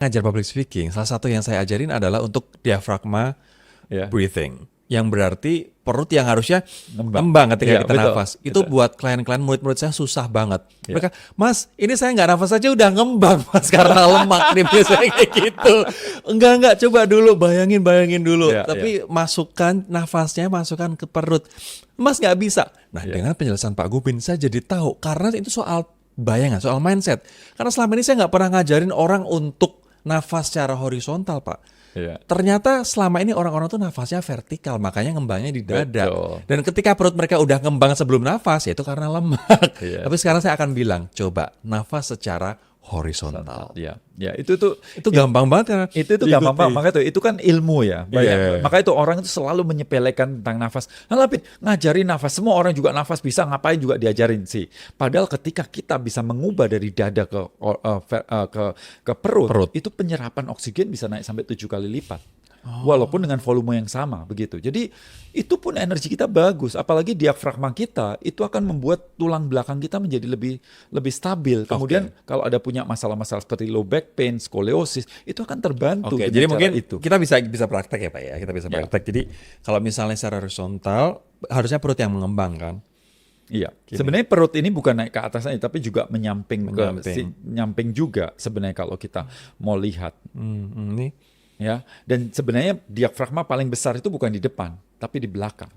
ngajar public speaking, salah satu yang saya ajarin adalah untuk diaphragma Ya. breathing. Yang berarti perut yang harusnya Ngembang. ngembang ketika Iya, kita betul, nafas. Itu betul. buat klien-klien murid-murid saya susah banget. Iya. Mereka, Mas, ini saya nggak nafas aja udah ngembang, Mas, karena lemak nih biasanya kayak gitu. Enggak, coba dulu, bayangin dulu. Iya, Tapi masukkan nafasnya, masukkan ke perut. Mas nggak bisa. Nah, Iya. dengan penjelasan Pak Gubin, saya jadi tahu. Karena itu soal bayangan, soal mindset. Karena selama ini saya nggak pernah ngajarin orang untuk nafas secara horizontal, Pak. Iya. Ternyata selama ini orang-orang tuh nafasnya vertikal, makanya ngembangnya di dada. Betul. Dan ketika perut mereka udah ngembang sebelum nafas, ya itu karena lemak. Iya. Tapi sekarang saya akan bilang, coba nafas secara horizontal. Ya, ya itu tuh Itu gampang banget kan? itu gampang banget, makanya tuh itu kan ilmu ya. Iya. Makanya itu orang itu selalu menyepelekan tentang nafas. Nah, Lapin, ngajarin nafas, semua orang juga nafas bisa, ngapain juga diajarin sih. Padahal ketika kita bisa mengubah dari dada ke perut, itu penyerapan oksigen bisa naik sampai 7 kali lipat. Walaupun dengan volume yang sama begitu. Jadi itu pun energi kita bagus, apalagi diafragma kita itu akan membuat tulang belakang kita menjadi lebih stabil. Kemudian kalau ada punya masalah-masalah seperti low back pain, skoliosis, itu akan terbantu. Oke, dengan jadi cara mungkin itu. kita bisa praktek ya Pak ya, kita bisa Ya. praktek. Jadi kalau misalnya secara horizontal, harusnya perut yang mengembang kan? Iya, sebenarnya perut ini bukan naik ke atas aja, tapi juga menyamping Menyamping. nyamping juga sebenarnya kalau kita mau lihat. Ini Ya, dan sebenarnya diafragma paling besar itu bukan di depan, tapi di belakang.